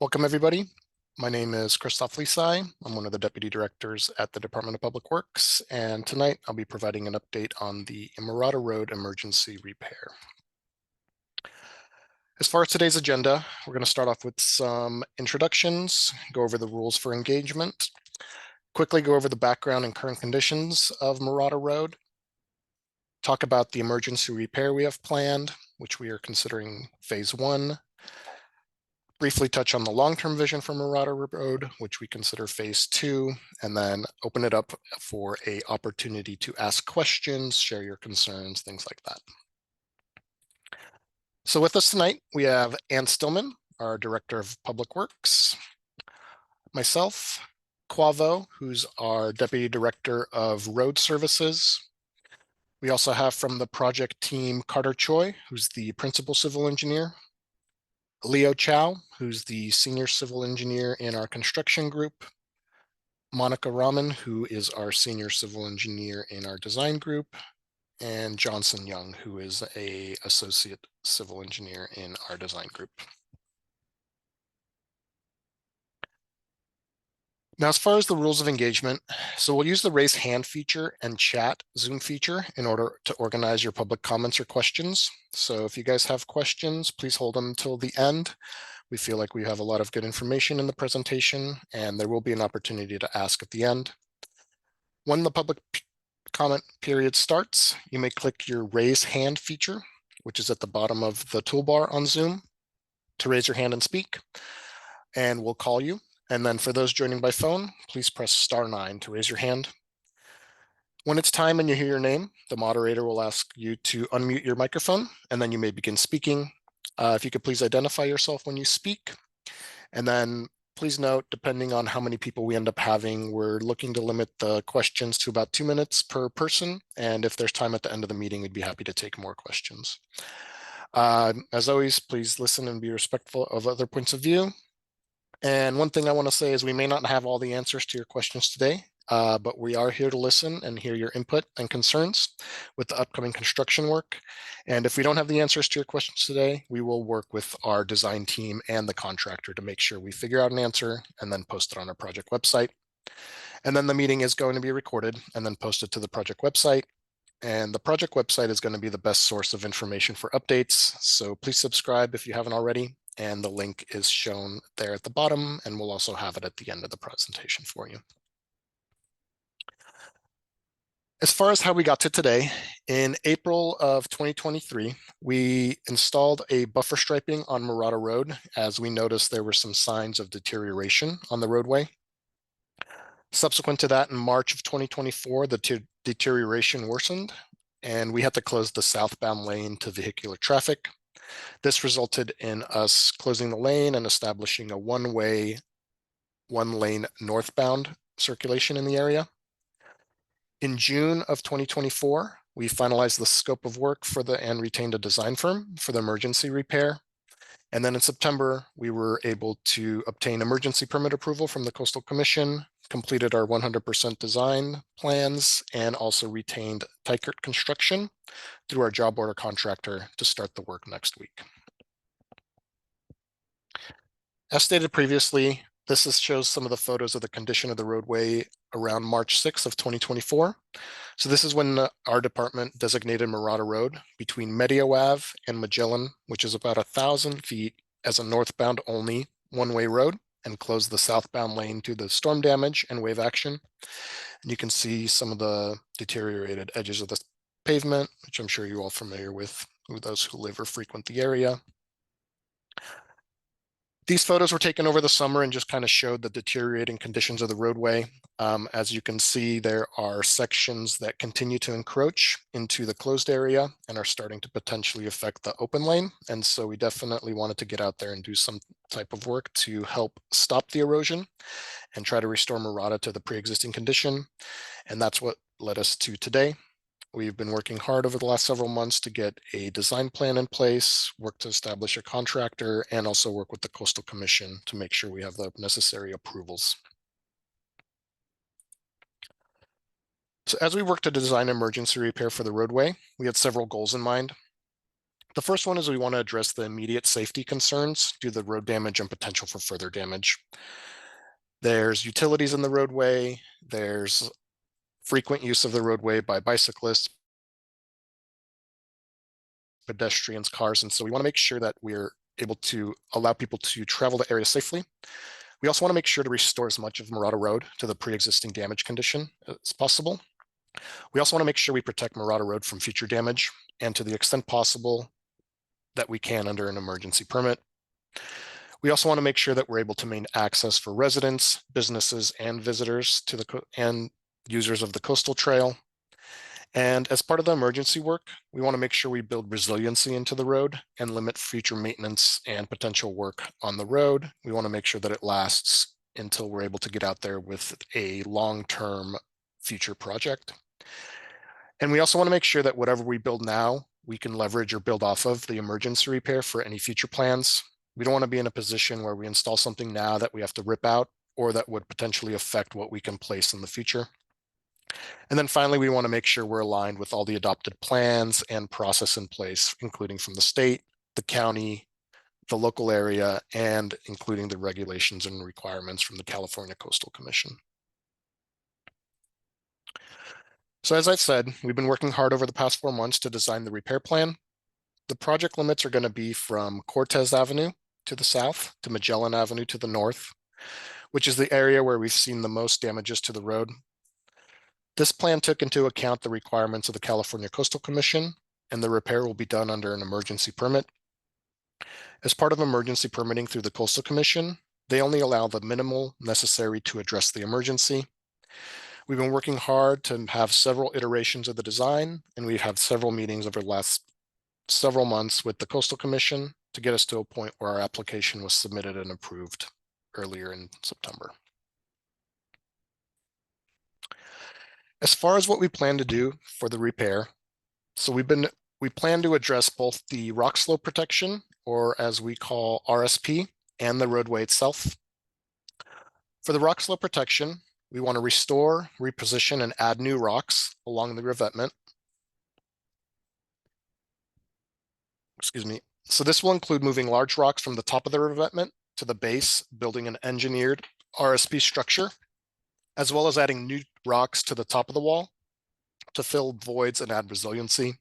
Welcome, everybody. My name is Christoph Lisai. I'm one of the Deputy Directors at the Department of Public Works, and tonight I'll be providing an update on the Mirada Road emergency repair. As far as today's agenda, we're going to start off with some introductions, go over the rules for engagement, quickly go over the background and current conditions of Mirada Road, talk about the emergency repair we have planned, which we are considering phase 1, briefly touch on the long-term vision for Mirada Road, which we consider phase 2, and then open it up for an opportunity to ask questions, share your concerns, things like that. So with us tonight, we have Ann Stillman, our Director of Public Works, myself, Quavo, who's our Deputy Director of Road Services. We also have from the project team, Carter Choi, who's the Principal Civil Engineer, Leo Chow, who's the Senior Civil Engineer in our construction group, Monica Raman, who is our Senior Civil Engineer in our design group, and Johnson Young, who is an Associate Civil Engineer in our design group. Now, as far as the rules of engagement, so we'll use the raise hand feature and chat Zoom feature in order to organize your public comments or questions. So if you guys have questions, please hold them until the end. We feel like we have a lot of good information in the presentation, and there will be an opportunity to ask at the end. When the public comment period starts, you may click your raise hand feature, which is at the bottom of the toolbar on Zoom, to raise your hand and speak, and we'll call you. And then for those joining by phone, please press *9 to raise your hand. When it's time and you hear your name, the moderator will ask you to unmute your microphone, and then you may begin speaking. If you could please identify yourself when you speak. And then please note, depending on how many people we end up having, we're looking to limit the questions to about 2 minutes per person. And if there's time at the end of the meeting, we'd be happy to take more questions. As always, please listen and be respectful of other points of view. And one thing I want to say is we may not have all the answers to your questions today, but we are here to listen and hear your input and concerns with the upcoming construction work. And if we don't have the answers to your questions today, we will work with our design team and the contractor to make sure we figure out an answer and then post it on our project website. And then the meeting is going to be recorded and then posted to the project website. And the project website is going to be the best source of information for updates. So please subscribe if you haven't already. And the link is shown there at the bottom, and we'll also have it at the end of the presentation for you. As far as how we got to today, in April of 2023, we installed a buffer striping on Mirada Road as we noticed there were some signs of deterioration on the roadway. Subsequent to that, in March of 2024, the deterioration worsened, and we had to close the southbound lane to vehicular traffic. This resulted in us closing the lane and establishing a one-way, one-lane northbound circulation in the area. In June of 2024, we finalized the scope of work and retained a design firm for the emergency repair. And then in September, we were able to obtain emergency permit approval from the Coastal Commission, completed our 100% design plans, and also retained Tykert Construction through our job order contractor to start the work next week. As stated previously, this shows some of the photos of the condition of the roadway around March 6th of 2024. So this is when our department designated Mirada Road between Medio Ave and Magellan, which is about 1,000 feet, as a northbound only one-way road, and closed the southbound lane to the storm damage and wave action. And you can see some of the deteriorated edges of the pavement, which I'm sure you're all familiar with those who live or frequent the area. These photos were taken over the summer and just kind of showed the deteriorating conditions of the roadway. As you can see, there are sections that continue to encroach into the closed area and are starting to potentially affect the open lane. And so we definitely wanted to get out there and do some type of work to help stop the erosion and try to restore Mirada to the pre-existing condition. And that's what led us to today. We've been working hard over the last several months to get a design plan in place, work to establish a contractor, and also work with the Coastal Commission to make sure we have the necessary approvals. So as we work to design emergency repair for the roadway, we had several goals in mind. The first one is we want to address the immediate safety concerns due to the road damage and potential for further damage. There's utilities in the roadway. There's frequent use of the roadway by bicyclists, pedestrians, cars. And so we want to make sure that we're able to allow people to travel the area safely. We also want to make sure to restore as much of Mirada Road to the pre-existing damage condition as possible. We also want to make sure we protect Mirada Road from future damage, and to the extent possible that we can under an emergency permit. We also want to make sure that we're able to maintain access for residents, businesses, and visitors to and users of the coastal trail. And as part of the emergency work, we want to make sure we build resiliency into the road and limit future maintenance and potential work on the road. We want to make sure that it lasts until we're able to get out there with a long-term future project. And we also want to make sure that whatever we build now, we can leverage or build off of the emergency repair for any future plans. We don't want to be in a position where we install something now that we have to rip out or that would potentially affect what we can place in the future. And then finally, we want to make sure we're aligned with all the adopted plans and process in place, including from the state, the county, the local area, and including the regulations and requirements from the California Coastal Commission. So as I said, we've been working hard over the past 4 months to design the repair plan. The project limits are going to be from Cortez Avenue to the south to Magellan Avenue to the north, which is the area where we've seen the most damages to the road. This plan took into account the requirements of the California Coastal Commission, and the repair will be done under an emergency permit. As part of emergency permitting through the Coastal Commission, they only allow the minimal necessary to address the emergency. We've been working hard to have several iterations of the design, and we've had several meetings over the last several months with the Coastal Commission to get us to a point where our application was submitted and approved earlier in September. As far as what we plan to do for the repair, so we plan to address both the rock slope protection, or as we call RSP, and the roadway itself. For the rock slope protection, we want to restore, reposition, and add new rocks along the revetment. Excuse me. So this will include moving large rocks from the top of the revetment to the base, building an engineered RSP structure, as well as adding new rocks to the top of the wall to fill voids and add resiliency.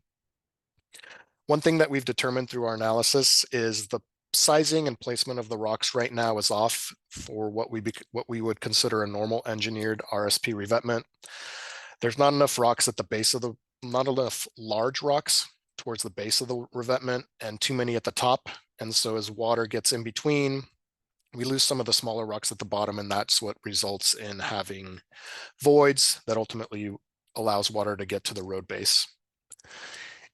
One thing that we've determined through our analysis is the sizing and placement of the rocks right now is off for what we would consider a normal engineered RSP revetment. There's not enough rocks at the base of not enough large rocks towards the base of the revetment and too many at the top. And so as water gets in between, we lose some of the smaller rocks at the bottom, and that's what results in having voids that ultimately allows water to get to the road base.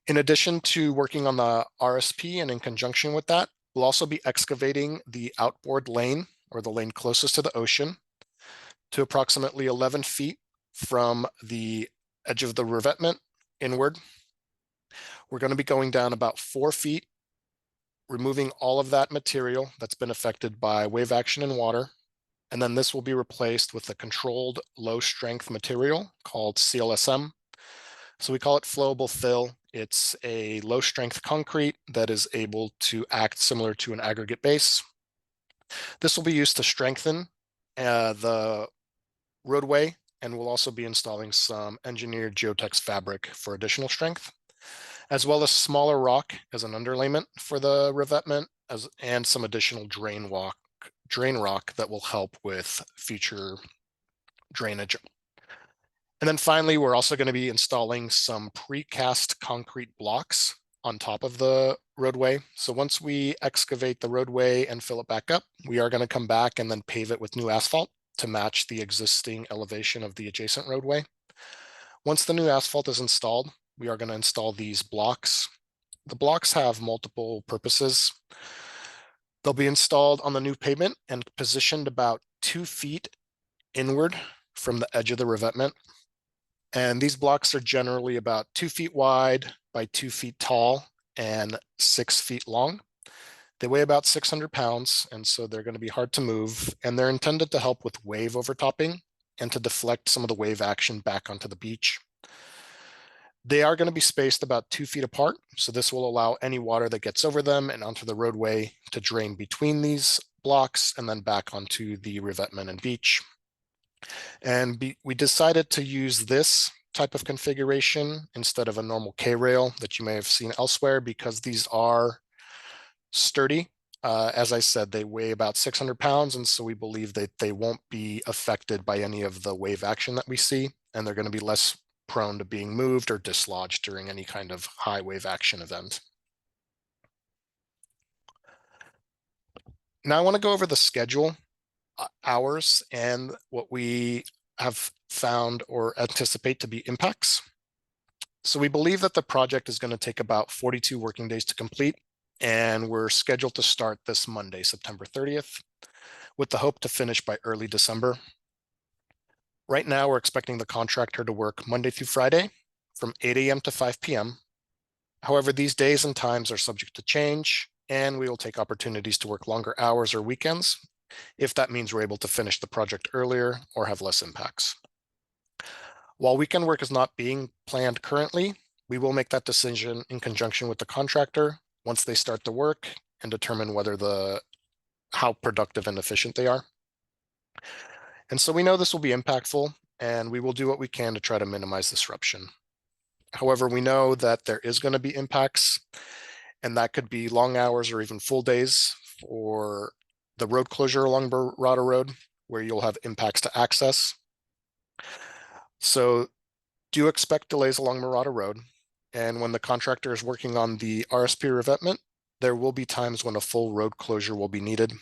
In addition to working on the RSP and in conjunction with that, we'll also be excavating the outboard lane, or the lane closest to the ocean, to approximately 11 feet from the edge of the revetment inward. We're going to be going down about 4 feet, removing all of that material that's been affected by wave action and water. And then this will be replaced with a controlled low strength material called CLSM. So we call it flowable fill. It's a low strength concrete that is able to act similar to an aggregate base. This will be used to strengthen the roadway, and we'll also be installing some engineered geotex fabric for additional strength, as well as smaller rock as an underlayment for the revetment, and some additional drain rock that will help with future drainage. And then finally, we're also going to be installing some precast concrete blocks on top of the roadway. So once we excavate the roadway and fill it back up, we are going to come back and then pave it with new asphalt to match the existing elevation of the adjacent roadway. Once the new asphalt is installed, we are going to install these blocks. The blocks have multiple purposes. They'll be installed on the new pavement and positioned about 2 feet inward from the edge of the revetment. And these blocks are generally about 2 feet wide by 2 feet tall and 6 feet long. They weigh about 600 pounds, and so they're going to be hard to move, and they're intended to help with wave overtopping and to deflect some of the wave action back onto the beach. They are going to be spaced about 2 feet apart. So this will allow any water that gets over them and onto the roadway to drain between these blocks and then back onto the revetment and beach. And we decided to use this type of configuration instead of a normal K-rail that you may have seen elsewhere because these are sturdy. As I said, they weigh about 600 pounds, and so we believe that they won't be affected by any of the wave action that we see, and they're going to be less prone to being moved or dislodged during any kind of high wave action event. Now I want to go over the schedule, hours, and what we have found or anticipate to be impacts. So we believe that the project is going to take about 42 working days to complete, and we're scheduled to start this Monday, September 30th, with the hope to finish by early December. Right now, we're expecting the contractor to work Monday through Friday from 8 a.m. to 5 p.m. However, these days and times are subject to change, and we will take opportunities to work longer hours or weekends if that means we're able to finish the project earlier or have less impacts. While weekend work is not being planned currently, we will make that decision in conjunction with the contractor once they start the work and determine how productive and efficient they are. And so we know this will be impactful, and we will do what we can to try to minimize disruption. However, we know that there is going to be impacts, and that could be long hours or even full days for the road closure along Mirada Road, where you'll have impacts to access. So do expect delays along Mirada Road. And when the contractor is working on the RSP revetment, there will be times when a full road closure will be needed.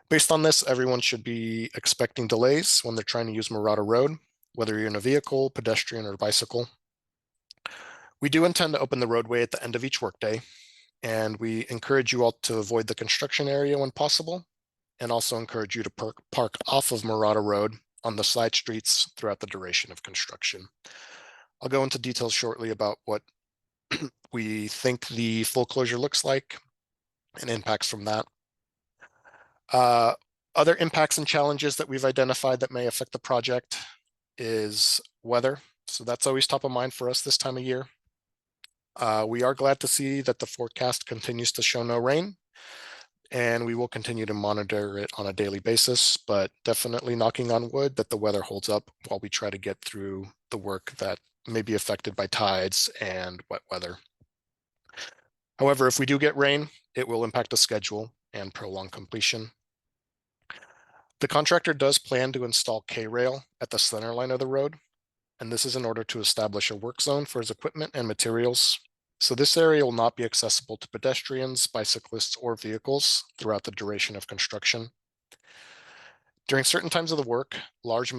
Based on this, everyone should be expecting delays when they're trying to use Mirada Road, whether you're in a vehicle, pedestrian, or bicycle. We do intend to open the roadway at the end of each workday, and we encourage you all to avoid the construction area when possible, and also encourage you to park off of Mirada Road on the side streets throughout the duration of construction. I'll go into details shortly about what we think the full closure looks like and impacts from that. Other impacts and challenges that we've identified that may affect the project is weather. So that's always top of mind for us this time of year. We are glad to see that the forecast continues to show no rain, and we will continue to monitor it on a daily basis, but definitely knocking on wood that the weather holds up while we try to get through the work that may be affected by tides and wet weather. However, if we do get rain, it will impact the schedule and prolong completion. The contractor does plan to install K-rail at the center line of the road, and this is in order to establish a work zone for his equipment and materials. So this area will not be accessible to pedestrians, bicyclists, or vehicles throughout the duration of construction. During certain times of the work, large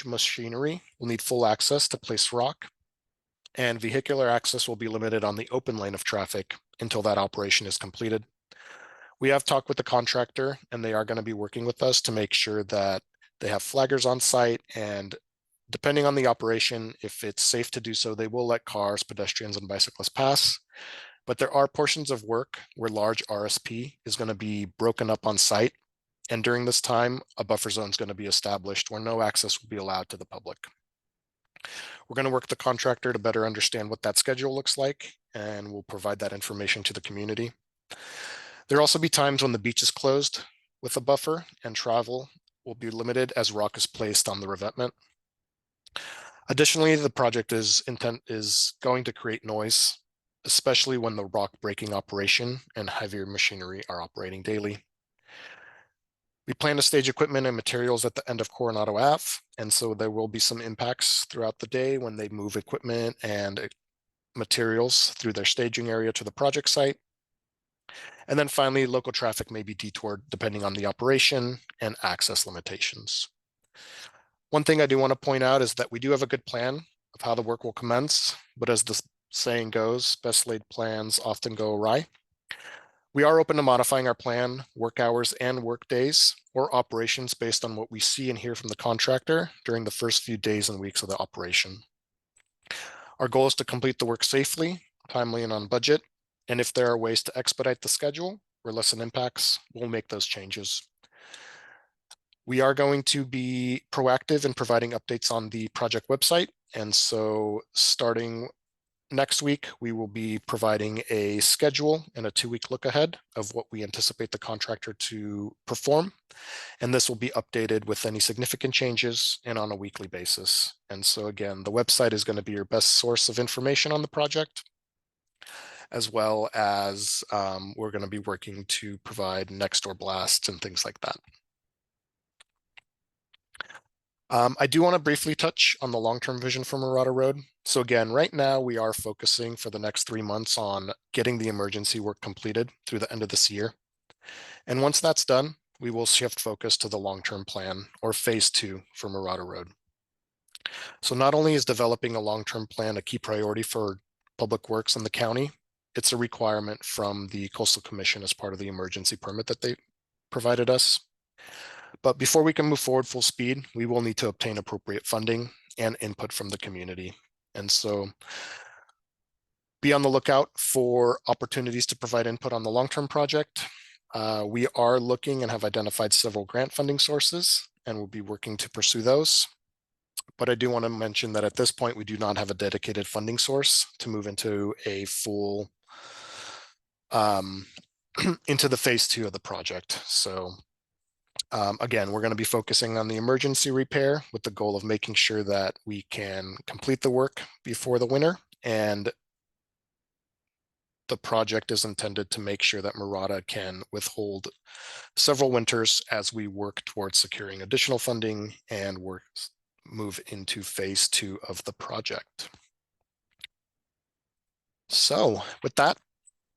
machinery will need full access to place rock, and vehicular access will be limited on the open lane of traffic until that operation is completed. We have talked with the contractor, and they are going to be working with us to make sure that they have flaggers on site, and depending on the operation, if it's safe to do so, they will let cars, pedestrians, and bicyclists pass. But there are portions of work where large RSP is going to be broken up on site. And during this time, a buffer zone is going to be established where no access will be allowed to the public. We're going to work with the contractor to better understand what that schedule looks like, and we'll provide that information to the community. There'll also be times when the beach is closed with a buffer and travel will be limited as rock is placed on the revetment. Additionally, the project is going to create noise, especially when the rock breaking operation and heavier machinery are operating daily. We plan to stage equipment and materials at the end of Coronado Ave, and so there will be some impacts throughout the day when they move equipment and materials through their staging area to the project site. And then finally, local traffic may be detoured depending on the operation and access limitations. One thing I do want to point out is that we do have a good plan of how the work will commence, but as the saying goes, best laid plans often go awry. We are open to modifying our plan, work hours, and work days or operations based on what we see and hear from the contractor during the first few days and weeks of the operation. Our goal is to complete the work safely, timely, and on budget. And if there are ways to expedite the schedule or lessen impacts, we'll make those changes. We are going to be proactive in providing updates on the project website. And so starting next week, we will be providing a schedule and a 2-week look ahead of what we anticipate the contractor to perform. And this will be updated with any significant changes and on a weekly basis. And so again, the website is going to be your best source of information on the project, as well as we're going to be working to provide next door blasts and things like that. I do want to briefly touch on the long-term vision for Mirada Road. So again, right now we are focusing for the next 3 months on getting the emergency work completed through the end of this year. And once that's done, we will shift focus to the long-term plan, or phase 2 for Mirada Road. So not only is developing a long-term plan a key priority for public works in the county, it's a requirement from the Coastal Commission as part of the emergency permit that they provided us. But before we can move forward full speed, we will need to obtain appropriate funding and input from the community. And so be on the lookout for opportunities to provide input on the long-term project. We are looking and have identified several grant funding sources, and we'll be working to pursue those. But I do want to mention that at this point, we do not have a dedicated funding source to move into a full, into the phase 2 of the project. So again, we're going to be focusing on the emergency repair with the goal of making sure that we can complete the work before the winter. And the project is intended to make sure that Mirada can withhold several winters as we work towards securing additional funding and move into phase 2 of the project. So with that,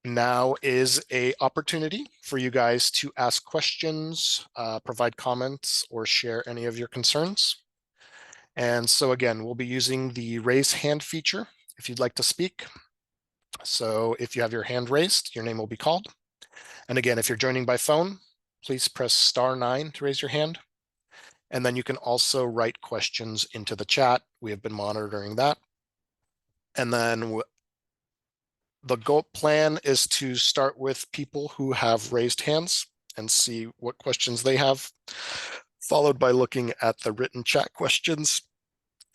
now is a opportunity for you guys to ask questions, provide comments, or share any of your concerns. And so again, we'll be using the raise hand feature if you'd like to speak. So if you have your hand raised, your name will be called. And again, if you're joining by phone, please press *9 to raise your hand. And then you can also write questions into the chat. We have been monitoring that. And then the goal plan is to start with people who have raised hands and see what questions they have, followed by looking at the written chat questions.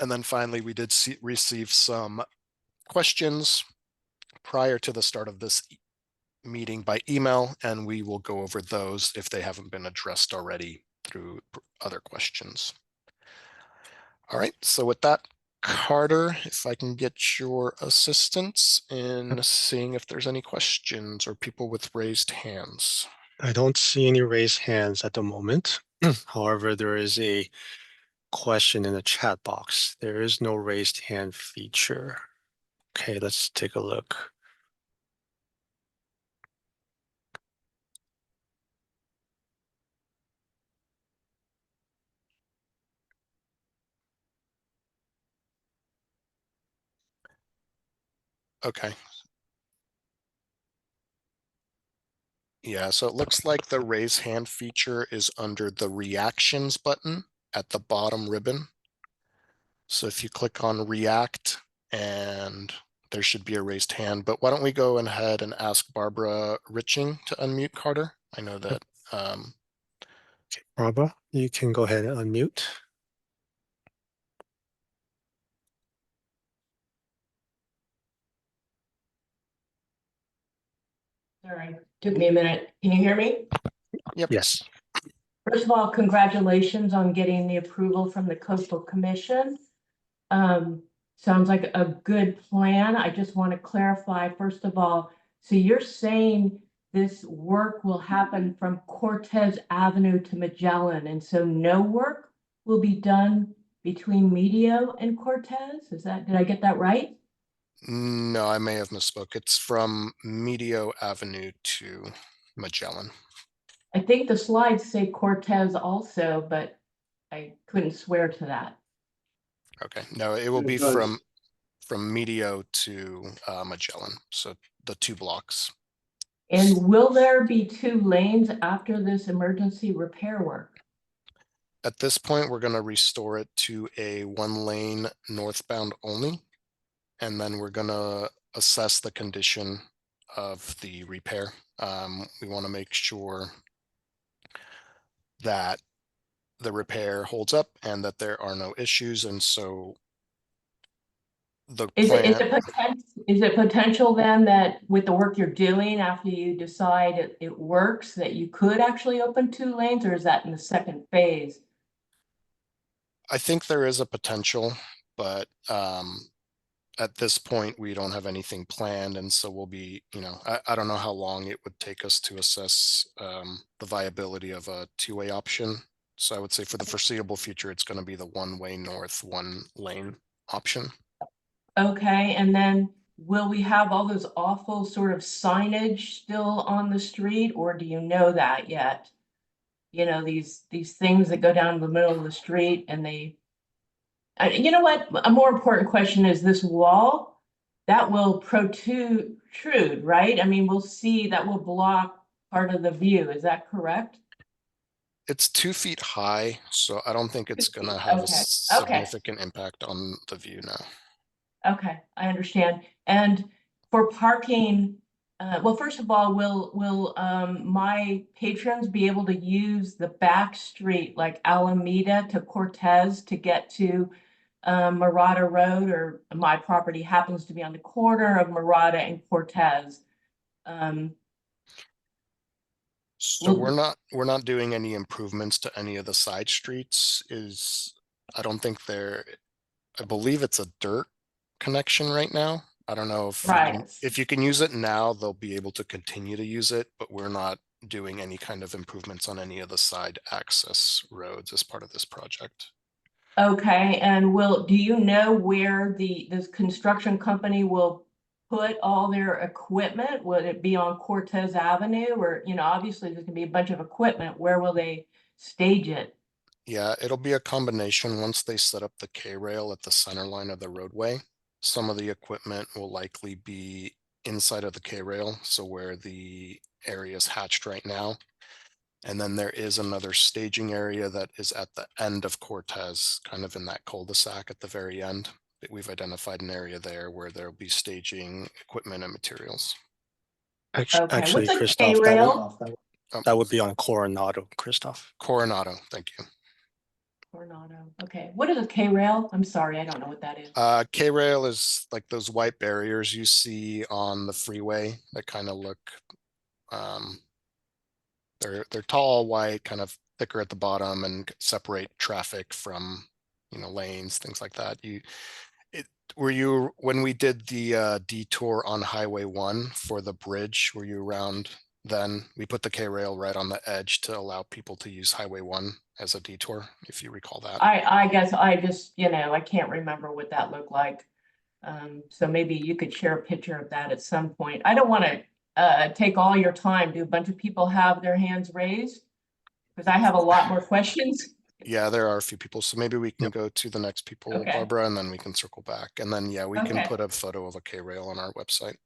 And then finally, we did receive some questions prior to the start of this meeting by email, and we will go over those if they haven't been addressed already through other questions. All right, so with that, Carter, if I can get your assistance in seeing if there's any questions or people with raised hands. I don't see any raised hands at the moment. However, there is a question in the chat box. There is no raised hand feature. Okay, let's take a look. Okay. Yeah, so it looks like the raise hand feature is under the reactions button at the bottom ribbon. So if you click on react, and there should be a raised hand, but why don't we go ahead and ask Barbara Riching to unmute Carter? I know that. Okay, Barbara, you can go ahead and unmute. Sorry, took me a minute. Can you hear me? Yep. Yes. First of all, congratulations on getting the approval from the Coastal Commission. Sounds like a good plan. I just want to clarify, first of all, so you're saying this work will happen from Cortez Avenue to Magellan, and so no work will be done between Medio and Cortez? Did I get that right? No, I may have misspoke. It's from Medio Avenue to Magellan. I think the slides say Cortez also, but I couldn't swear to that. Okay, no, it will be from Medio to Magellan, so the 2 blocks. And will there be 2 lanes after this emergency repair work? At this point, we're going to restore it to a 1-lane northbound only, and then we're going to assess the condition of the repair. We want to make sure that the repair holds up and that there are no issues. And so the Is plan, is it potential then that with the work you're doing, after you decide it works, that you could actually open 2 lanes, or is that in the second phase? I think there is a potential, but at this point, we don't have anything planned. And so we'll be, I don't know how long it would take us to assess the viability of a 2-way option. So I would say for the foreseeable future, it's going to be the 1-way north, 1-lane option. Okay, and then will we have all those awful sort of signage still on the street, or do you know that yet? You know, these things that go down the middle of the street and you know what? A more important question is this wall that will protrude, right? I mean, we'll see that will block part of the view. Is that correct? It's 2 feet high, so I don't think it's going to have a Okay, okay. significant impact on the view now. Okay, I understand. And for parking, well, first of all, will my patrons be able to use the back street like Alameda to Cortez to get to Mirada Road, or my property happens to be on the corner of Mirada and Cortez? Um, So will, we're not doing any improvements to any of the side streets. I don't think I believe it's a dirt connection right now. I don't know right. if you can use it now, they'll be able to continue to use it, but we're not doing any kind of improvements on any of the side access roads as part of this project. Okay, and do you know where this construction company will put all their equipment? Would it be on Cortez Avenue, or, obviously there's gonna be a bunch of equipment. Where will they stage it? Yeah, it'll be a combination once they set up the K-rail at the center line of the roadway. Some of the equipment will likely be inside of the K-rail, so where the area is hatched right now. And then there is another staging area that is at the end of Cortez, kind of in that cul-de-sac at the very end. We've identified an area there where there'll be staging equipment and materials. Okay, Actually, what's a Christoph, K-rail? that would be on Coronado, Christoph. Coronado, thank you. Coronado. Okay, what is a K-rail? I'm sorry, I don't know what that is. K-rail is like those white barriers you see on the freeway that kind of look, they're tall, white, kind of thicker at the bottom and separate traffic from, lanes, things like that. When we did the detour on Highway 1 for the bridge, were you around then? We put the K-rail right on the edge to allow people to use Highway 1 as a detour, if you recall that. I guess I just, I can't remember what that looked like. So maybe you could share a picture of that at some point. I don't want to take all your time. Do a bunch of people have their hands raised? Because I have a lot more questions. Yeah, there are a few people, so maybe we can Yep. go to the next people, Okay. Barbara, and then we can circle back. And then, yeah, we can Okay. put a photo of a K-rail on our website.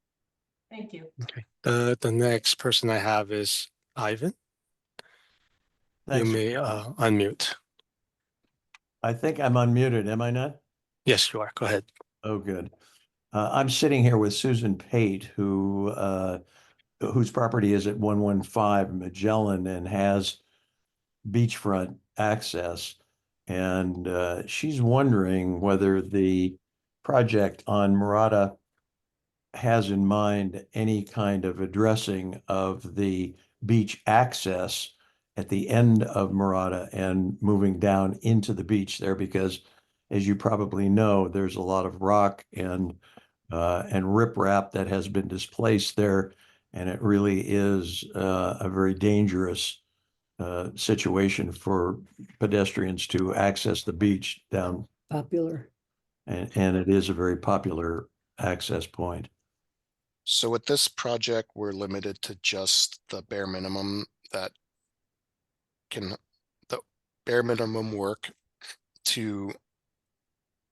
Thank you. Okay. The next person I have is Ivan. Thanks. You may unmute. I think I'm unmuted, am I not? Yes, you are. Go ahead. Oh, good. I'm sitting here with Susan Pate, whose property is at 115 Magellan and has beachfront access. And she's wondering whether the project on Mirada has in mind any kind of addressing of the beach access at the end of Mirada and moving down into the beach there, because as you probably know, there's a lot of rock and riprap that has been displaced there, and it really is a very dangerous situation for pedestrians to access the beach down. Popular. And it is a very popular access point. So with this project, we're limited to just the bare minimum the bare minimum work to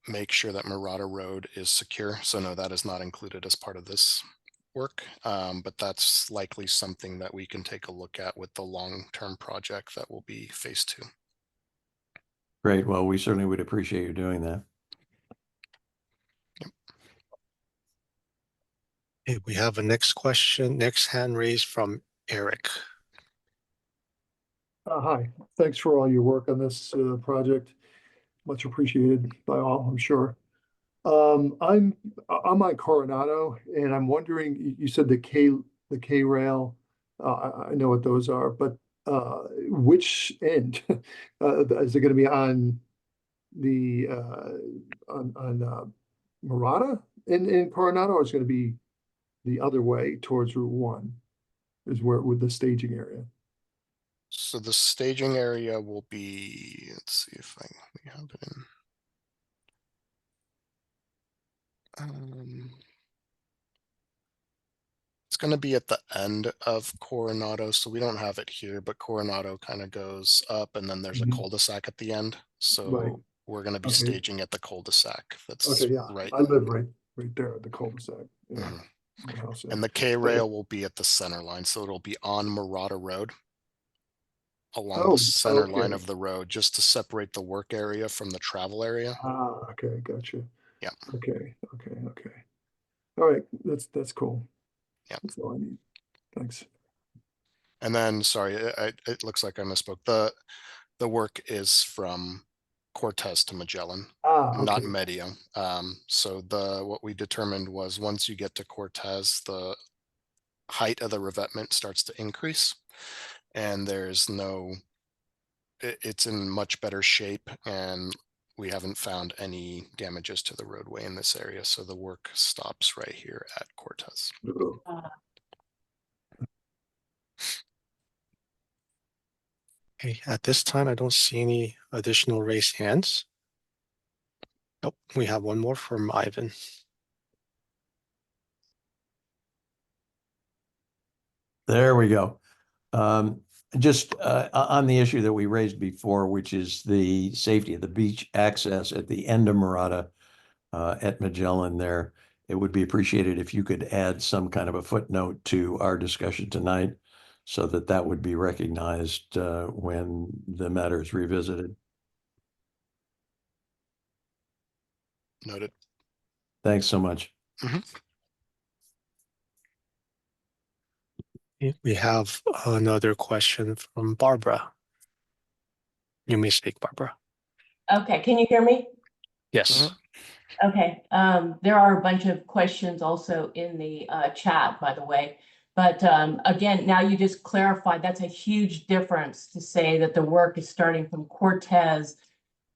make sure that Mirada Road is secure. So no, that is not included as part of this work. But that's likely something that we can take a look at with the long-term project that will be phase 2. Great. Well, we certainly would appreciate you doing that. Okay, we have a next question, next hand raised from Eric. Hi, thanks for all your work on this project. Much appreciated by all, I'm sure. I'm on Coronado and I'm wondering, you said the K rail, I know what those are, but which end? Is it gonna be on the on Mirada in Coronado, or is it gonna be the other way towards Route 1? Is where with the staging area? So the staging area will be, let's see if we have it in. It's gonna be at the end of Coronado, so we don't have it here, but Coronado kind of goes up and then there's a Mhm. cul-de-sac at the end. Right. So we're gonna be Okay. staging at the cul-de-sac. That's Okay, yeah, right. I live right there at the cul-de-sac, yeah. Mhm. My house, yeah. And the K Okay. rail will be at the center line, so it'll be on Mirada Road. Along Oh, the center line okay. of the road, just to separate the work area from the travel area. Okay, gotcha. Yeah. Okay. All right, that's cool. Yeah. That's all I need. Thanks. And then, sorry, it looks like I misspoke. The work is from Cortez to Magellan, not Okay. Medio. So what we determined was once you get to Cortez, the height of the revetment starts to increase, and there's no. It's in much better shape, and we haven't found any damages to the roadway in this area. So the work stops right here at Cortez. Uh, Okay, at this time, I don't see any additional raised hands. Nope, we have one more from Ivan. There we go. Just on the issue that we raised before, which is the safety of the beach access at the end of Mirada at Magellan there, it would be appreciated if you could add some kind of a footnote to our discussion tonight so that that would be recognized when the matter is revisited. Noted. Thanks so much. We have another question from Barbara. You may speak, Barbara. Okay, can you hear me? Yes. Okay, there are a bunch of questions also in the chat, by the way. But again, now you just clarified, that's a huge difference to say that the work is starting from Cortez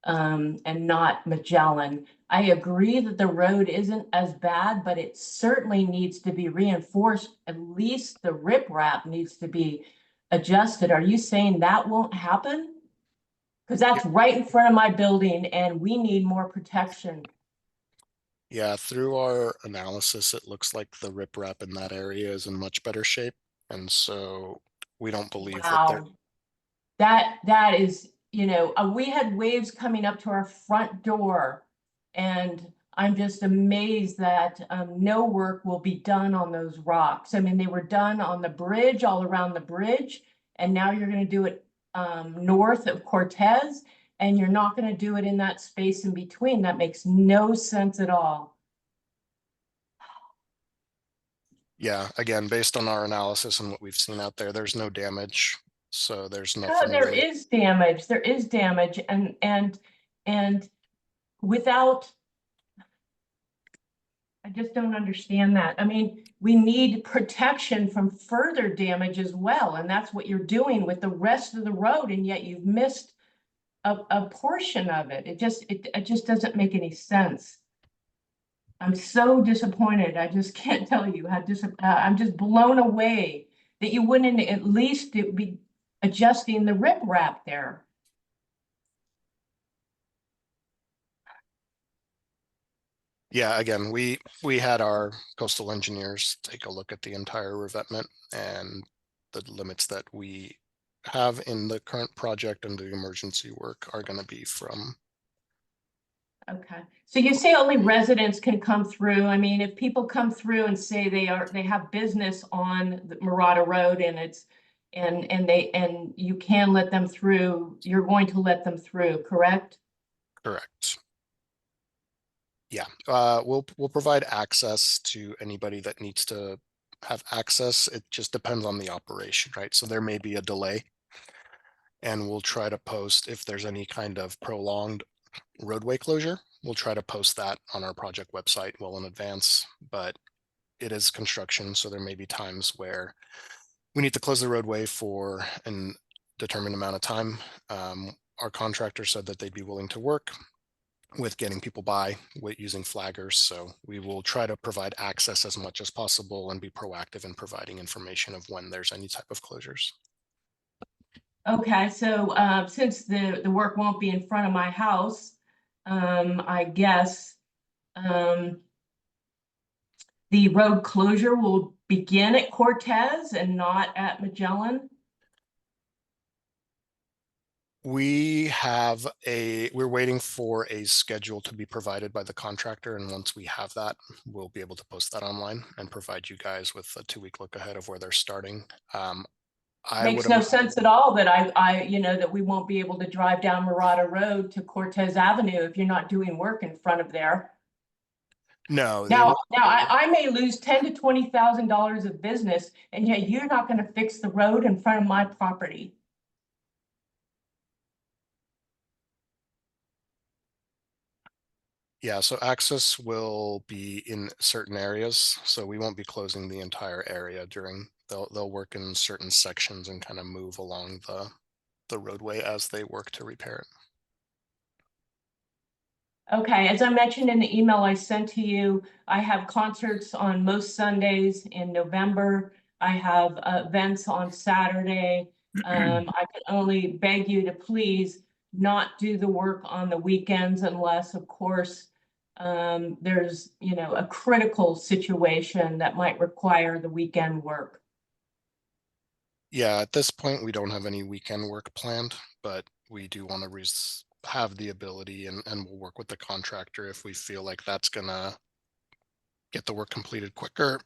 and not Magellan. I agree that the road isn't as bad, but it certainly needs to be reinforced. At least the riprap needs to be adjusted. Are you saying that won't happen? Because that's right in front of my building and we need more protection. Yeah, through our analysis, it looks like the riprap in that area is in much better shape. And so we don't believe that there. Wow. That is, we had waves coming up to our front door. And I'm just amazed that no work will be done on those rocks. I mean, they were done on the bridge, all around the bridge. And now you're going to do it north of Cortez. And you're not going to do it in that space in between. That makes no sense at all. Yeah, again, based on our analysis and what we've seen out there, there's no damage. So there's No, nothing there really. is damage. There is damage. And without, I just don't understand that. I mean, we need protection from further damage as well. And that's what you're doing with the rest of the road. And yet you've missed a portion of it. It just doesn't make any sense. I'm so disappointed. I just can't tell you how I'm just blown away that you wouldn't at least be adjusting the riprap there. Yeah, again, we had our coastal engineers take a look at the entire revetment and the limits that we have in the current project and the emergency work are going to be from. Okay, so you say only residents can come through. I mean, if people come through and say they have business on the Mirada Road and and you can let them through, you're going to let them through, correct? Correct. Yeah, we'll provide access to anybody that needs to have access. It just depends on the operation, right? So there may be a delay And we'll try to post if there's any kind of prolonged roadway closure. We'll try to post that on our project website well in advance, but it is construction, so there may be times where we need to close the roadway for an determined amount of time. Our contractor said that they'd be willing to work with getting people by with using flaggers. So we will try to provide access as much as possible and be proactive in providing information of when there's any type of closures. Okay, so since the work won't be in front of my house, I guess the road closure will begin at Cortez and not at Magellan? We're waiting for a schedule to be provided by the contractor. And once we have that, we'll be able to post that online and provide you guys with a 2-week look ahead of where they're starting. Makes no sense at all that that we won't be able to drive down Mirada Road to Cortez Avenue if you're not doing work in front of there. No. Now I may lose $10,000 to $20,000 of business, and yet you're not going to fix the road in front of my property. Yeah, so access will be in certain areas, so we won't be closing the entire area they'll work in certain sections and kind of move along the roadway as they work to repair it. Okay, as I mentioned in the email I sent to you, I have concerts on most Sundays in November. I have events on Saturday. I could only beg you to please not do the work on the weekends unless, of course, there's, a critical situation that might require the weekend work. Yeah, at this point, we don't have any weekend work planned, but we do want to have the ability and we'll work with the contractor if we feel like that's gonna get the work completed quicker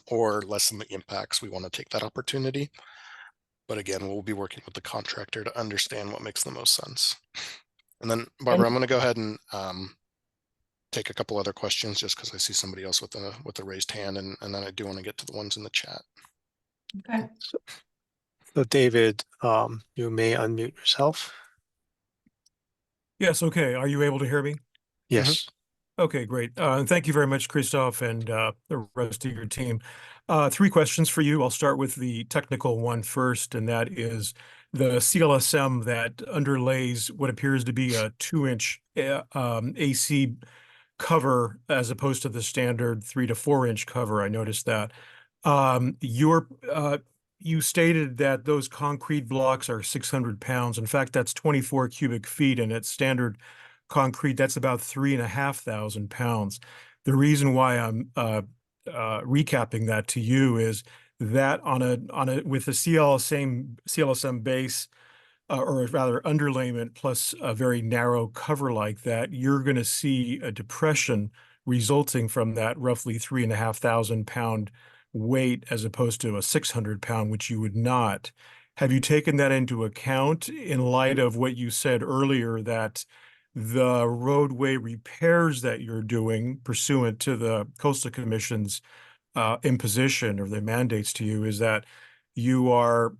or lessen the impacts. We want to take that opportunity. But again, we'll be working with the contractor to understand what makes the most sense. And then Barbara, I'm going to go ahead and take a couple other questions just because I see somebody else with a raised hand, and then I do want to get to the ones in the chat. Okay. So David, you may unmute yourself. Yes, okay. Are you able to hear me? Yes. Okay, great. Thank you very much, Christoph, and the rest of your team. 3 questions for you. I'll start with the technical one first, and that is the CLSM that underlays what appears to be a 2-inch AC cover as opposed to the standard 3 to 4-inch cover. I noticed that. You stated that those concrete blocks are 600 pounds. In fact, that's 24 cubic feet, and at standard concrete, that's about 3,500 pounds. The reason why I'm recapping that to you is that with the CLSM base, or rather underlayment plus a very narrow cover like that, you're going to see a depression resulting from that roughly 3,500 pound weight as opposed to a 600 pound, which you would not. Have you taken that into account in light of what you said earlier, that the roadway repairs that you're doing pursuant to the Coastal Commission's imposition or their mandates to you is that you are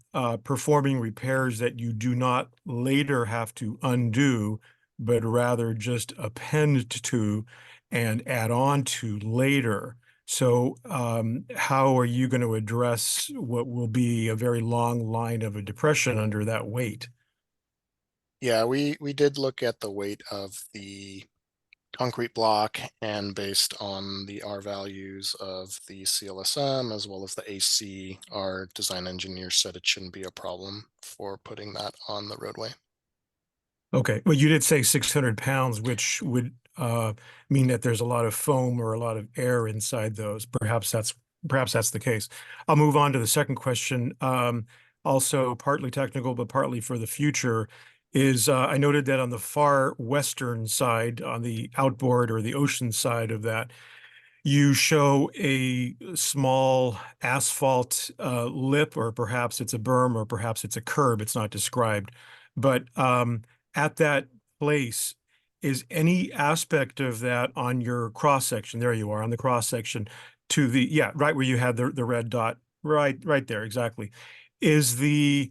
performing repairs that you do not later have to undo, but rather just append to and add on to later? So how are you going to address what will be a very long line of a depression under that weight? Yeah, we did look at the weight of the concrete block, and based on the R values of the CLSM as well as the AC, our design engineer said it shouldn't be a problem for putting that on the roadway. Okay, well, you did say 600 pounds, which would mean that there's a lot of foam or a lot of air inside those. Perhaps that's the case. I'll move on to the second question. Also partly technical, but partly for the future. Is I noted that on the far western side, on the outboard or the ocean side of that, you show a small asphalt lip, or perhaps it's a berm, or perhaps it's a curb. It's not described. But at that place, is any aspect of that on your cross section? There you are on the cross section to right where you had the red dot, right there, exactly. Is the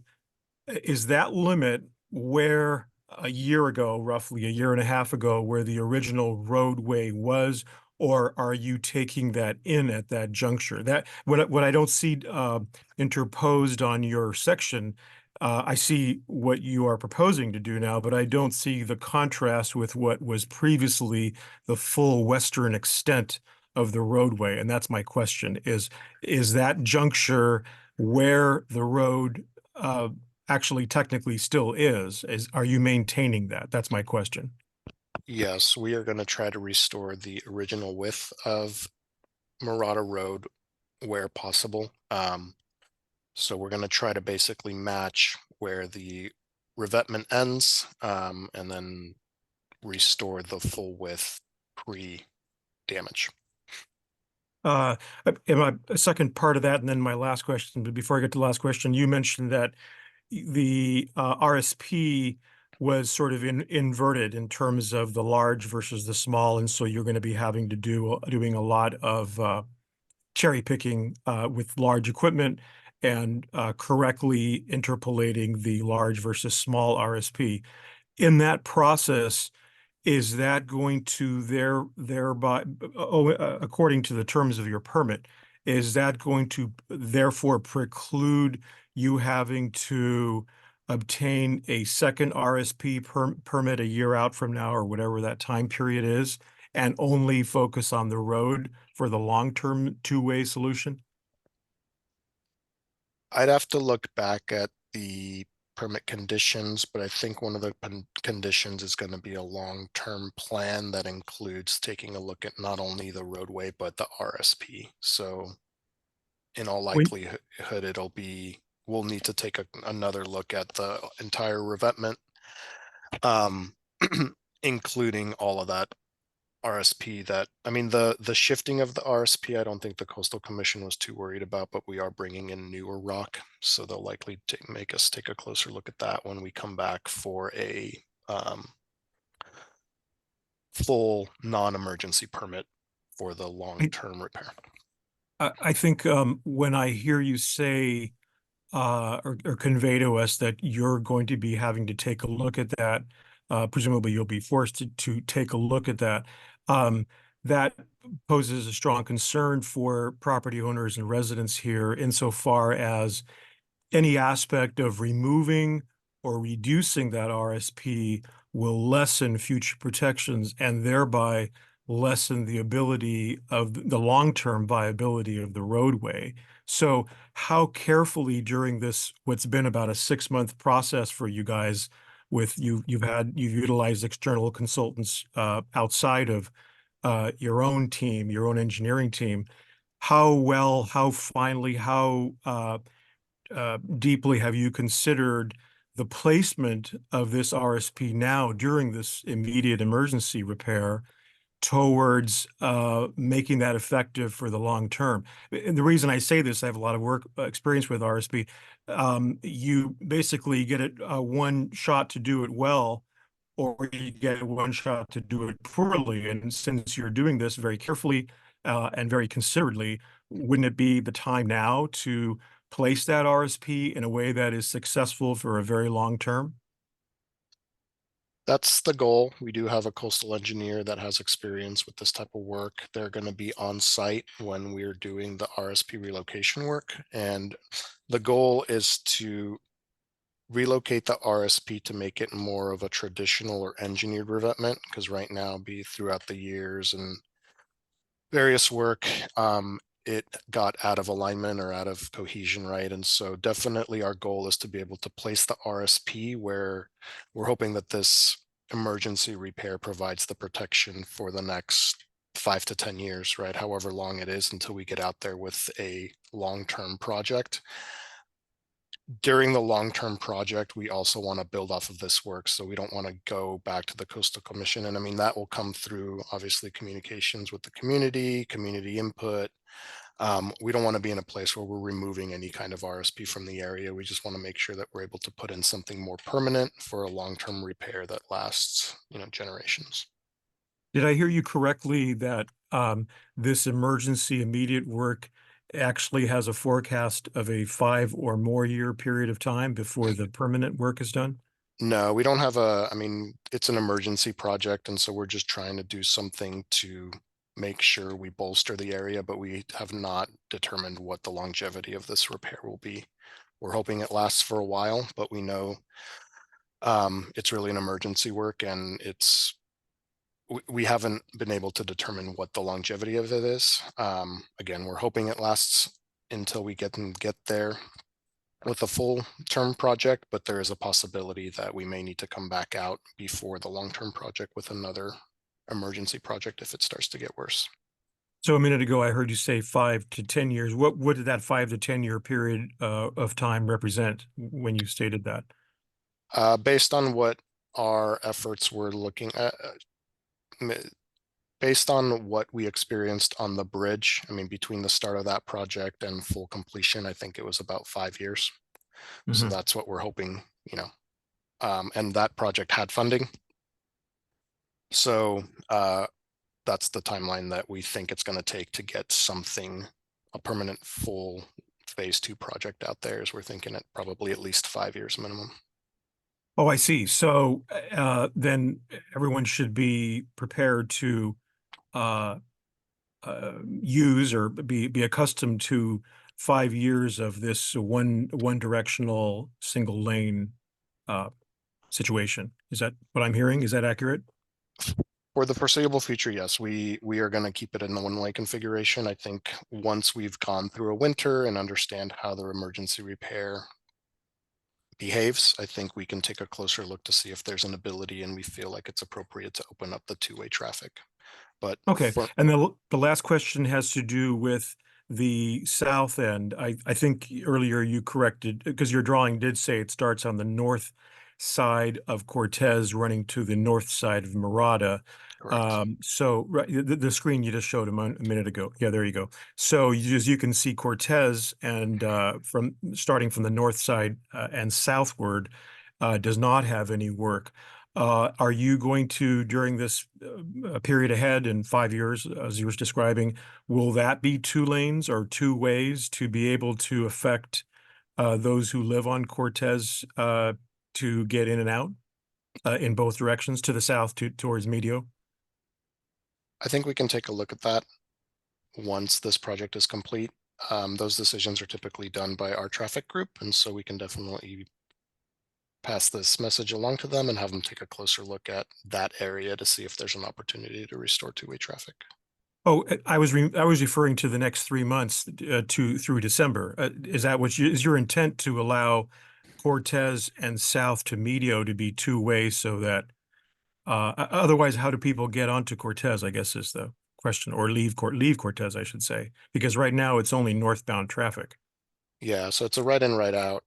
is that limit where a year ago, roughly a year and a half ago, where the original roadway was, or are you taking that in at that juncture? That what I don't see interposed on your section, I see what you are proposing to do now, but I don't see the contrast with what was previously the full western extent of the roadway. And that's my question: is that juncture where the road actually technically still is are you maintaining that? That's my question. Yes, we are going to try to restore the original width of Mirada Road where possible. So we're going to try to basically match where the revetment ends, and then restore the full width pre-damage. And my second part of that, and then my last question, but before I get to the last question, you mentioned that the RSP was sort of inverted in terms of the large versus the small, and so you're going to be having to doing a lot of cherry picking with large equipment and correctly interpolating the large versus small RSP. In that process, is that going to thereby, according to the terms of your permit, is that going to therefore preclude you having to obtain a second RSP permit a year out from now, or whatever that time period is, and only focus on the road for the long-term two-way solution? I'd have to look back at the permit conditions, but I think one of the conditions is going to be a long-term plan that includes taking a look at not only the roadway, but the RSP. So in all likelihood, we'll need to take another look at the entire revetment, including all of that RSP the shifting of the RSP, I don't think the Coastal Commission was too worried about, but we are bringing in newer rock. So they'll likely make us take a closer look at that when we come back for a full non-emergency permit for the long-term repair. I think when I hear you say or convey to us that you're going to be having to take a look at that, presumably you'll be forced to take a look at that. That poses a strong concern for property owners and residents here insofar as any aspect of removing or reducing that RSP will lessen future protections and thereby lessen the ability of the long-term viability of the roadway. So how carefully during this, what's been about a 6-month process for you guys, with you've utilized external consultants outside of your own team, your own engineering team, how well, how finely, how deeply have you considered the placement of this RSP now during this immediate emergency repair towards making that effective for the long term? And the reason I say this, I have a lot of work experience with RSP. You basically get it one shot to do it well, or you get one shot to do it poorly. And since you're doing this very carefully and very considerately, wouldn't it be the time now to place that RSP in a way that is successful for a very long term? That's the goal. We do have a coastal engineer that has experience with this type of work. They're going to be on site when we're doing the RSP relocation work. And the goal is to relocate the RSP to make it more of a traditional or engineered revetment, because right now, throughout the years and various work, it got out of alignment or out of cohesion, right? And so definitely our goal is to be able to place the RSP where we're hoping that this emergency repair provides the protection for the next 5 to 10 years, right? However long it is until we get out there with a long-term project. During the long-term project, we also want to build off of this work. So we don't want to go back to the Coastal Commission. And I mean, that will come through obviously communications with the community input. We don't want to be in a place where we're removing any kind of RSP from the area. We just want to make sure that we're able to put in something more permanent for a long-term repair that lasts, generations. Did I hear you correctly that this emergency immediate work actually has a forecast of a 5 or more year period of time before the permanent work is done? No, we don't have I mean, it's an emergency project, and so we're just trying to do something to make sure we bolster the area, but we have not determined what the longevity of this repair will be. We're hoping it lasts for a while, but we know it's really an emergency work, and we haven't been able to determine what the longevity of it is. Again, we're hoping it lasts until we get there with a full term project, but there is a possibility that we may need to come back out before the long-term project with another emergency project if it starts to get worse. So a minute ago, I heard you say 5 to 10 years. What did that 5 to 10 year period of time represent when you stated that? Based on what our efforts were looking at, based on what we experienced on the bridge, I mean, between the start of that project and full completion, I think it was about 5 years. So Mhm. that's what we're hoping, and that project had funding. So that's the timeline that we think it's going to take to get something, a permanent full phase 2 project out there, is we're thinking at probably at least 5 years minimum. Oh, I see. So then everyone should be prepared to use or be accustomed to 5 years of this one directional single lane situation. Is that what I'm hearing? Is that accurate? For the foreseeable future, yes, we are going to keep it in the one-way configuration. I think once we've gone through a winter and understand how the emergency repair behaves, I think we can take a closer look to see if there's an ability and we feel like it's appropriate to open up the two-way traffic. But Okay, and the last question has to do with the south end. I think earlier you corrected, because your drawing did say it starts on the north side of Cortez running to the north side of Mirada. correct. So right, the screen you just showed a minute ago. Yeah, there you go. So as you can see, Cortez and from starting from the north side and southward does not have any work. Are you going to, during this period ahead in 5 years, as you were describing, will that be 2 lanes or 2 ways to be able to affect those who live on Cortez to get in and out in both directions, to the south towards Medio? I think we can take a look at that once this project is complete. Those decisions are typically done by our traffic group, and so we can definitely pass this message along to them and have them take a closer look at that area to see if there's an opportunity to restore two-way traffic. Oh, I was referring to the next 3 months through December. Is that is your intent to allow Cortez and south to Medio to be 2 ways so that otherwise, how do people get onto Cortez, I guess is the question, or leave Cortez, I should say, because right now it's only northbound traffic. Yeah, so it's a right in, right out.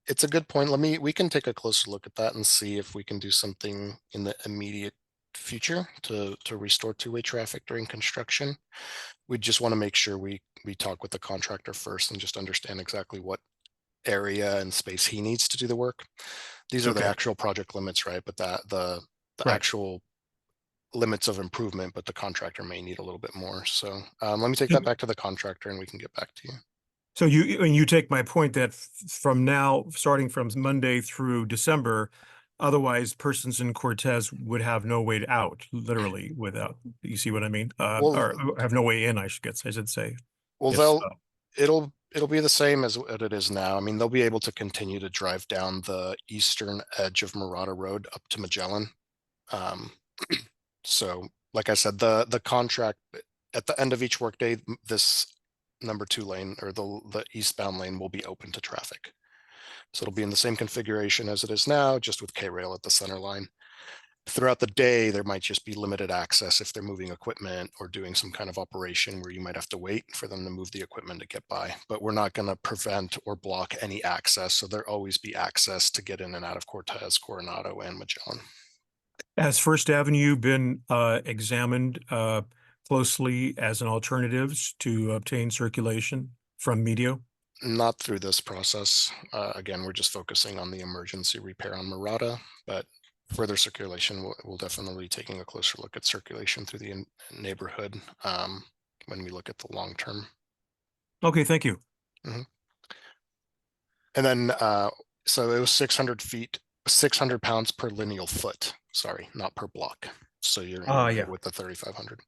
It's a good point. We can take a closer look at that and see if we can do something in the immediate future to restore two-way traffic during construction. We just want to make sure we talk with the contractor first and just understand exactly what area and space he needs to do the work. These are the Okay. actual project limits, right? But the Right. actual limits of improvement, but the contractor may need a little bit more. So let me take that back to the contractor and we can get back to you. So you take my point that from now, starting from Monday through December, otherwise persons in Cortez would have no way out, literally without, you see what I mean? Well, Or have no way in, I should say. well, If, it'll be the same as what it is now. I mean, they'll be able to continue to drive down the eastern edge of Mirada Road up to Magellan. So like I said, the contract at the end of each workday, this number 2 lane or the eastbound lane will be open to traffic. So it'll be in the same configuration as it is now, just with K-rail at the center line. Throughout the day, there might just be limited access if they're moving equipment or doing some kind of operation where you might have to wait for them to move the equipment to get by. But we're not going to prevent or block any access. So there'll always be access to get in and out of Cortez, Coronado, and Magellan. has First Avenue been examined closely as an alternative to obtain circulation from Medio? Not through this process. Again, we're just focusing on the emergency repair on Mirada, but further circulation, we'll definitely be taking a closer look at circulation through the neighborhood when we look at the long term. Okay, thank you. And then, so it was 600 feet, 600 pounds per lineal foot. Sorry, not per block. So you're Yeah. with the 3,500.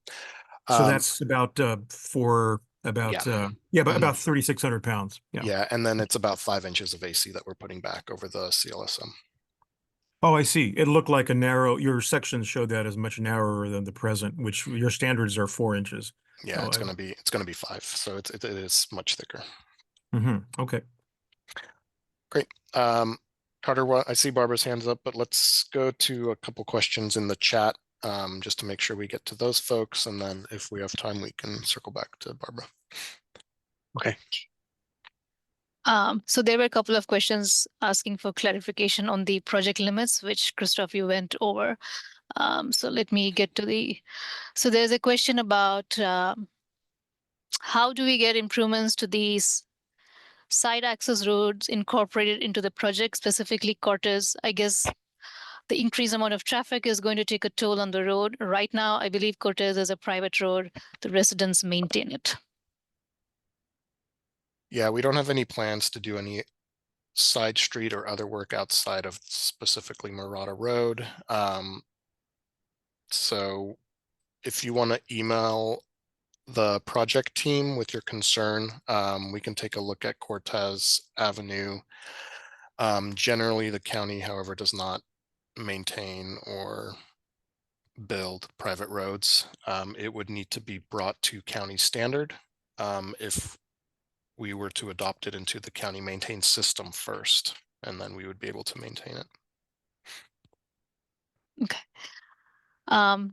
So that's about about 3,600 pounds. Yeah. Yeah, and then it's about 5 inches of AC that we're putting back over the CLSM. Oh, I see. It looked like your sections showed that as much narrower than the present, which your standards are 4 inches. Yeah, Oh, it's gonna be 5, so it is much thicker. Okay. Great. Carter, I see Barbara's hands up, but let's go to a couple questions in the chat, just to make sure we get to those folks, and then if we have time, we can circle back to Barbara. Okay. So there were a couple of questions asking for clarification on the project limits, which Christoph, you went over. So let me get to so there's a question about how do we get improvements to these side access roads incorporated into the project, specifically Cortez? I guess the increased amount of traffic is going to take a toll on the road. Right now, I believe Cortez is a private road. The residents maintain it. Yeah, we don't have any plans to do any side street or other work outside of specifically Mirada Road. So if you want to email the project team with your concern, we can take a look at Cortez Avenue. Generally, the county, however, does not maintain or build private roads. It would need to be brought to county standard if we were to adopt it into the county maintained system first, and then we would be able to maintain it. Okay.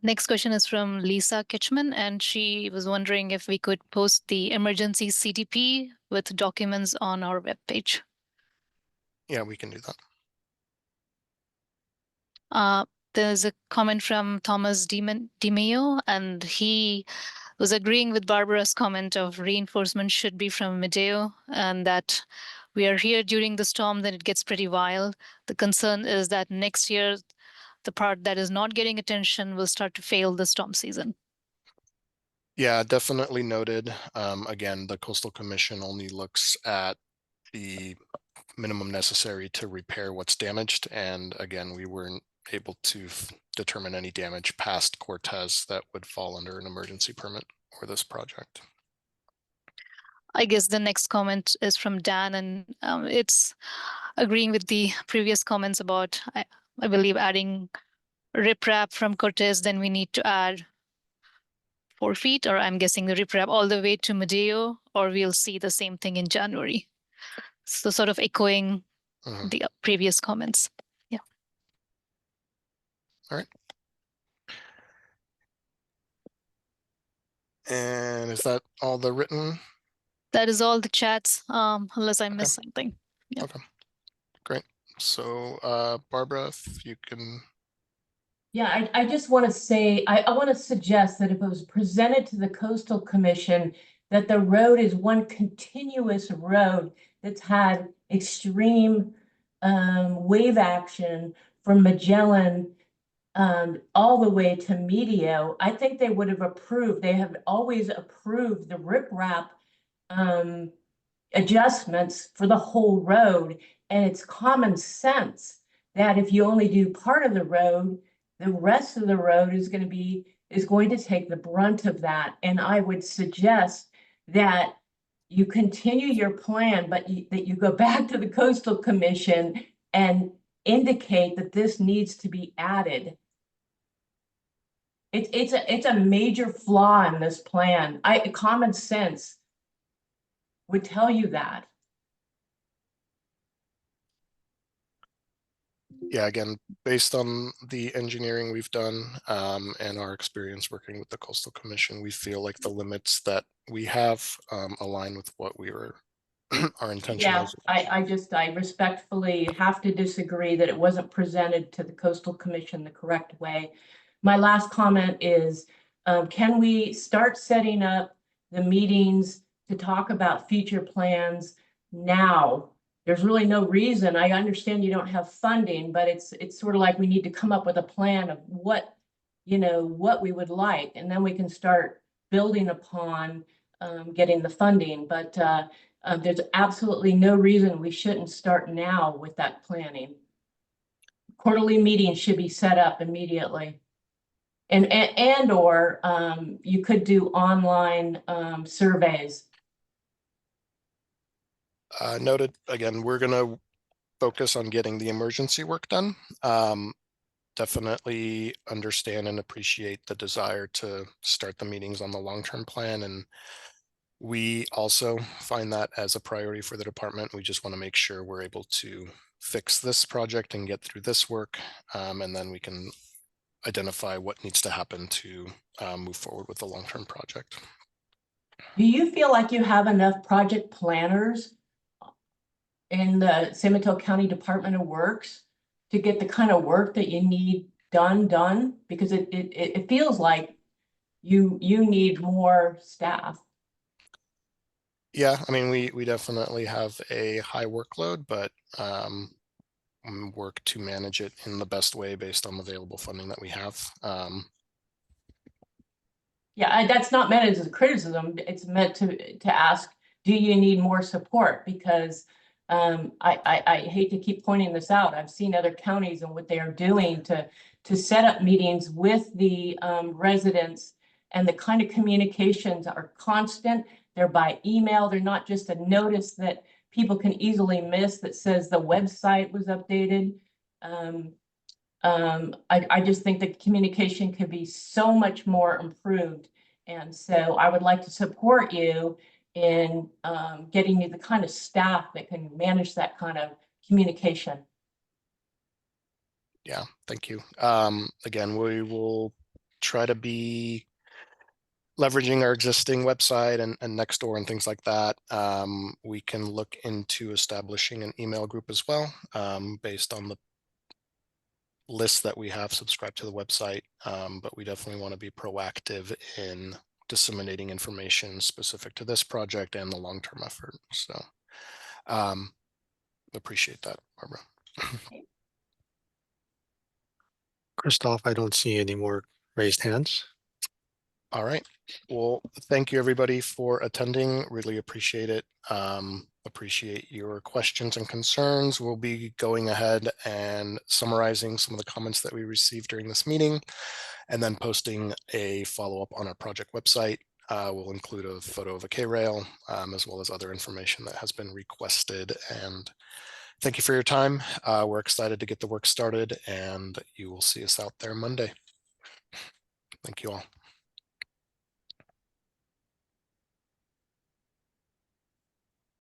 Next question is from Lisa Kitchman, and she was wondering if we could post the emergency CTP with documents on our webpage. Yeah, we can do that. There's a comment from Thomas DiMeo, and he was agreeing with Barbara's comment of reinforcement should be from Medeo, and that we are here during the storm, then it gets pretty wild. The concern is that next year, the part that is not getting attention will start to fail the storm season. Yeah, definitely noted. Again, the Coastal Commission only looks at the minimum necessary to repair what's damaged. And again, we weren't able to determine any damage past Cortez that would fall under an emergency permit for this project. I guess the next comment is from Dan, and it's agreeing with the previous comments about, I believe, adding riprap from Cortez. Then we need to add 4 feet, or I'm guessing the riprap all the way to Medeo, or we'll see the same thing in January. So sort of echoing the previous comments. Yeah. All right. And is that all the written? That is all the chats, unless I missed something. Yeah. Okay, great. So Barbara, if you can. Yeah, I just want to say, I want to suggest that if it was presented to the Coastal Commission, that the road is one continuous road that's had extreme wave action from Magellan all the way to Medeo, I think they would have approved. They have always approved the riprap adjustments for the whole road. And it's common sense that if you only do part of the road, the rest of the road is going to take the brunt of that. And I would suggest that you continue your plan, but that you go back to the Coastal Commission and indicate that this needs to be added. It's a major flaw in this plan. Common sense would tell you that. Yeah, again, based on the engineering we've done and our experience working with the Coastal Commission, we feel like the limits that we have align with what we were our intention. Yeah, I respectfully have to disagree that it wasn't presented to the Coastal Commission the correct way. My last comment is, can we start setting up the meetings to talk about future plans now? There's really no reason. I understand you don't have funding, but it's sort of like we need to come up with a plan of what we would like, and then we can start building upon getting the funding, but there's absolutely no reason we shouldn't start now with that planning. Quarterly meetings should be set up immediately. And or you could do online surveys. Noted. Again, we're going to focus on getting the emergency work done. Definitely understand and appreciate the desire to start the meetings on the long-term plan. And we also find that as a priority for the department. We just want to make sure we're able to fix this project and get through this work. And then we can identify what needs to happen to move forward with the long-term project. Do you feel like you have enough project planners in the San Mateo County Department of Works to get the kind of work that you need done? Because it feels like you need more staff. Yeah, I mean, we definitely have a high workload, but work to manage it in the best way based on the available funding that we have. Yeah, that's not meant as a criticism. It's meant to ask, do you need more support? Because I hate to keep pointing this out. I've seen other counties and what they are doing to set up meetings with the residents, and the kind of communications are constant. They're by email. They're not just a notice that people can easily miss that says the website was updated. I just think the communication could be so much more improved. And so I would like to support you in getting you the kind of staff that can manage that kind of communication. Yeah, thank you. Again, we will try to be leveraging our existing website and Nextdoor and things like that. We can look into establishing an email group as well, based on the list that we have subscribed to the website. But we definitely want to be proactive in disseminating information specific to this project and the long-term effort. So appreciate that, Barbara. Christoph, I don't see any more raised hands. All right. Well, thank you everybody for attending. Really appreciate it. Appreciate your questions and concerns. We'll be going ahead and summarizing some of the comments that we received during this meeting, and then posting a follow-up on our project website. We'll include a photo of a K-rail, as well as other information that has been requested. And thank you for your time. We're excited to get the work started, and you will see us out there Monday. Thank you all.